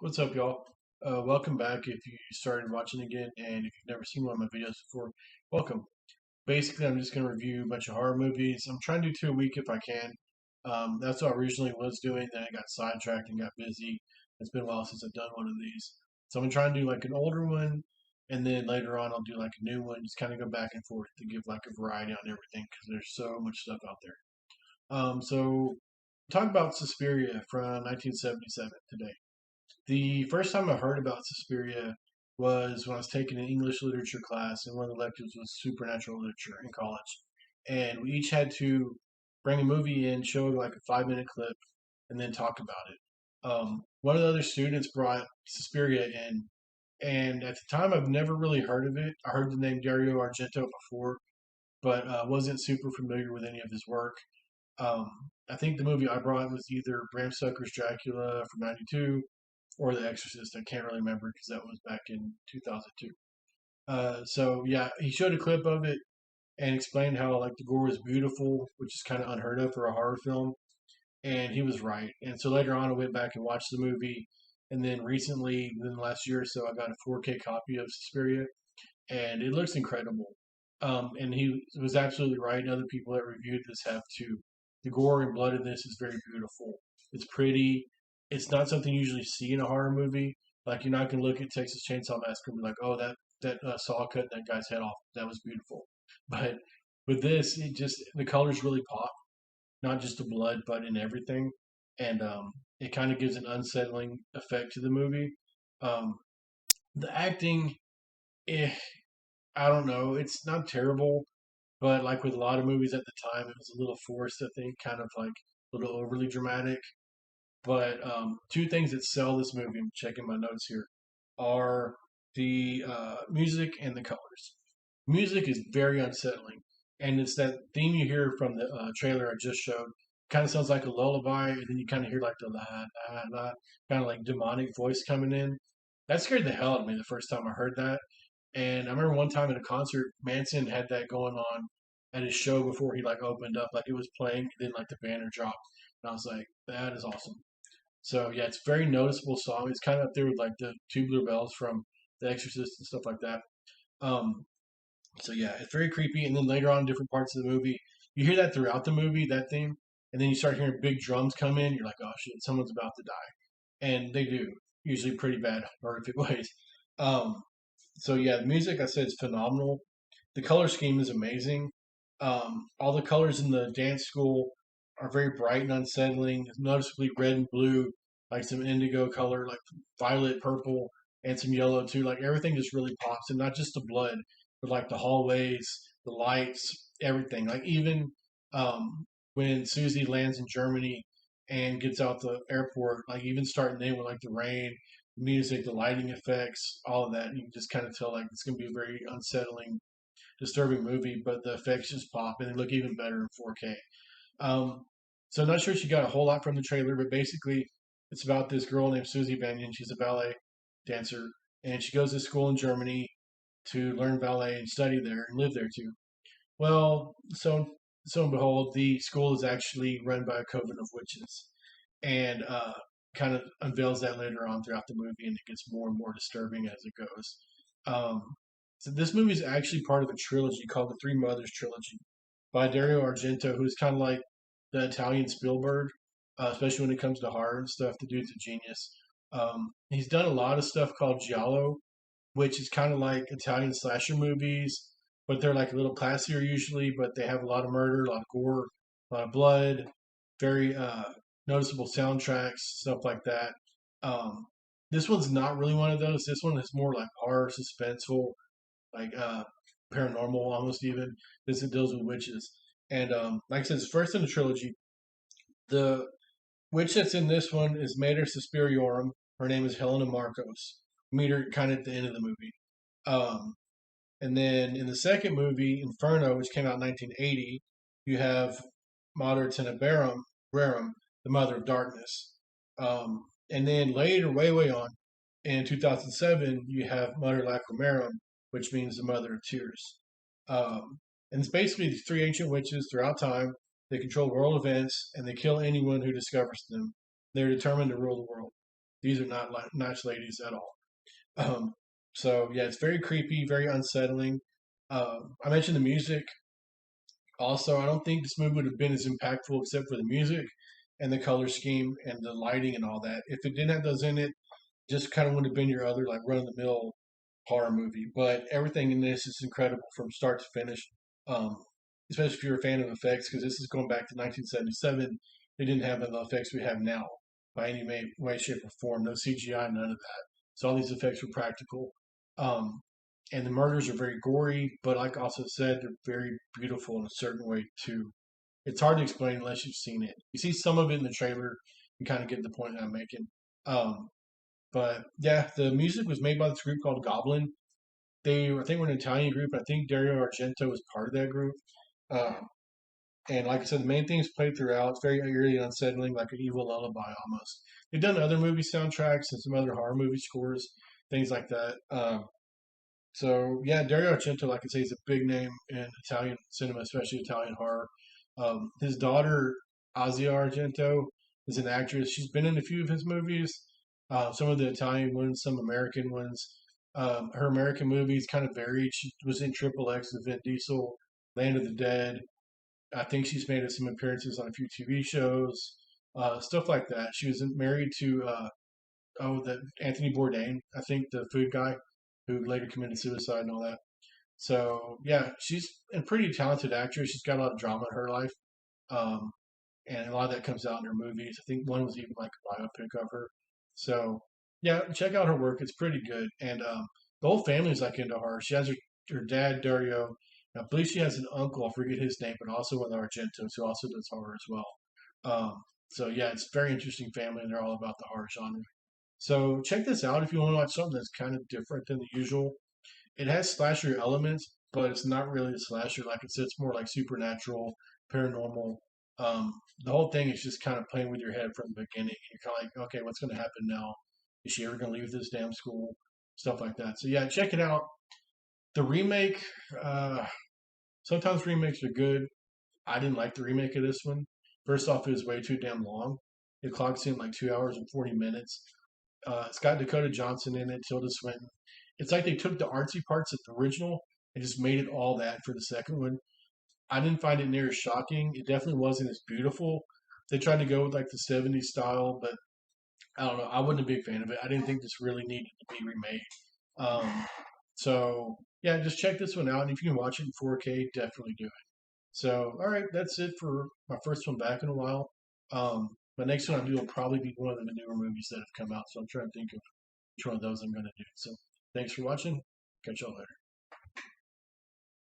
What's up, y'all? Welcome back. If you started watching again, and if you've never seen one of my videos before, welcome. Basically, I'm just going to review a bunch of horror movies. I'm trying to do two a week if I can. That's what I originally was doing. Then I got sidetracked and got busy. It's been a while since I've done one of these. So I'm going to try and do like an older one, and then later on I'll do like a new one. Just kind of go back and forth to give like a variety on everything because there's so much stuff out there. So talk about Suspiria from 1977 today. The first time I heard about Suspiria was when I was taking an English literature class, and one of the electives was supernatural literature in college. And we each had to bring a movie in, show like a 5 minute clip, and then talk about it. One of the other students brought Suspiria in, and at the time I've never really heard of it. I heard the name Dario Argento before, but wasn't super familiar with any of his work. Um, I think the movie I brought was either Bram Stoker's Dracula from '92 or The Exorcist. I can't really remember because that was back in 2002. So yeah, he showed a clip of it and explained how like the gore was beautiful, which is kind of unheard of for a horror film, and he was right. And so later on, I went back and watched the movie, and then recently, within the last year or so, I got a 4K copy of Suspiria, and it looks incredible. And he was absolutely right, and other people that reviewed this have too. The gore and blood in this is very beautiful. It's pretty. It's not something you usually see in a horror movie. Like you're not gonna look at Texas Chainsaw Massacre and be like, "Oh, that saw cut that guy's head off. That was beautiful." But with this, it just the colors really pop, not just the blood, but in everything, and it kind of gives an unsettling effect to the movie. Um, the acting, eh, I don't know. It's not terrible, but like with a lot of movies at the time, it was a little forced. I think, kind of like a little overly dramatic. But two things that sell this movie, I'm checking my notes here, are the music and the colors. Music is very unsettling, and it's that theme you hear from the trailer I just showed. Kind of sounds like a lullaby, and then you kind of hear like the la la la, kind of like demonic voice coming in. That scared the hell out of me the first time I heard that. And I remember one time at a concert, Manson had that going on at his show before he like opened up, like it was playing, and then like the banner dropped. And I was like, that is awesome. So yeah, it's a very noticeable song. It's kind of up there with like the Tubular Bells from The Exorcist and stuff like that. Um, so yeah, it's very creepy. And then later on, in different parts of the movie, you hear that throughout the movie, that theme, and then you start hearing big drums come in. You're like, oh shit, someone's about to die, and they do, usually pretty bad, horrific ways. Um, so yeah, the music I said is phenomenal. The color scheme is amazing. All the colors in the dance school are very bright and unsettling, noticeably red and blue, like some indigo color, like violet, purple, and some yellow too. Like everything just really pops, and not just the blood, but like the hallways, the lights, everything. Like even when Susie lands in Germany and gets out the airport, like even starting in with like the rain, the music, the lighting effects, all of that, you can just kind of tell like it's going to be a very unsettling, disturbing movie, but the effects just pop and they look even better in 4K. Um, so I'm not sure she got a whole lot from the trailer, but basically it's about this girl named Susie Banyan. She's a ballet dancer, and she goes to school in Germany to learn ballet and study there and live there too. Well, so and behold, the school is actually run by a coven of witches, and kind of unveils that later on throughout the movie, and it gets more and more disturbing as it goes. Um, so this movie is actually part of a trilogy called the Three Mothers trilogy by Dario Argento, who's kind of like the Italian Spielberg, especially when it comes to horror and stuff. The dude's a genius. He's done a lot of stuff called giallo, which is kind of like Italian slasher movies, but they're like a little classier usually, but they have a lot of murder, a lot of gore, a lot of blood, very noticeable soundtracks, stuff like that. Um, this one's not really one of those. This one is more like horror, suspenseful, like paranormal almost even. This it deals with witches. And like I said, it's first in the trilogy. The witch that's in this one is Mater Suspiriorum. Her name is Helena Marcos. Meet her kind of at the end of the movie. Um, and then in the second movie, Inferno, which came out in 1980, you have Mater Tenebrarum, Rerum, the Mother of Darkness. And then later, way on, in 2007, you have Mater Lacrimarum, which means the Mother of Tears. Um, and it's basically these three ancient witches throughout time. They control world events and they kill anyone who discovers them. They're determined to rule the world. These are not nice ladies at all. Um, so yeah, it's very creepy, very unsettling. I mentioned the music. Also, I don't think this movie would have been as impactful except for the music and the color scheme and the lighting and all that. If it didn't have those in it, just kind of would have been your other like run of the mill horror movie. But everything in this is incredible from start to finish. Um, Especially if you're a fan of effects, because this is going back to 1977. They didn't have the effects we have now by any way, shape, or form. No CGI, none of that. So all these effects were practical. Um, and the murders are very gory, but like I also said, they're very beautiful in a certain way too. It's hard to explain unless you've seen it. You see some of it in the trailer, you kind of get the point I'm making. Um, but yeah, the music was made by this group called Goblin. I think, were an Italian group. I think Dario Argento was part of that group. Um, and like I said, the main theme is played throughout. It's very eerie and unsettling, like an evil lullaby almost. They've done other movie soundtracks and some other horror movie scores, things like that. So yeah, Dario Argento, like I say, is a big name in Italian cinema, especially Italian horror. His daughter Asia Argento is an actress. She's been in a few of his movies, some of the Italian ones, some American ones. Her American movies kind of varied. She was in Triple X with Vin Diesel, Land of the Dead. I think she's made some appearances on a few TV shows, stuff like that. She was married to the Anthony Bourdain, I think the food guy who later committed suicide and all that. So yeah, she's a pretty talented actress. She's got a lot of drama in her life, um, and a lot of that comes out in her movies. I think one was even like a biopic of her. So yeah, check out her work. It's pretty good, and the whole family's like into horror. She has her dad Dario. I believe she has an uncle. I forget his name, but also one of the Argentos who also does horror as well. So yeah, it's a very interesting family, and they're all about the horror genre. So check this out if you want to watch something that's kind of different than the usual. It has slasher elements, but it's not really a slasher. Like I said, it's more like supernatural, paranormal. The whole thing is just kind of playing with your head from the beginning. You're kind of like, okay, what's going to happen now? Is she ever going to leave this damn school? Stuff like that. So yeah, check it out. The remake, uh, sometimes remakes are good. I didn't like the remake of this one. First off, it was way too damn long. It clocks in like 2 hours and 40 minutes. It's got Dakota Johnson in it, Tilda Swinton. It's like they took the artsy parts of the original and just made it all that for the second one. I didn't find it near as shocking. It definitely wasn't as beautiful. They tried to go with like the '70s style, but I don't know. I wasn't a big fan of it. I didn't think this really needed to be remade. Um, so yeah, just check this one out. And if you can watch it in 4K, definitely do it. So all right, that's it for my first one back in a while. My next one I do will probably be one of the newer movies that have come out. So I'm trying to think of which one of those I'm going to do. So thanks for watching. Catch y'all later.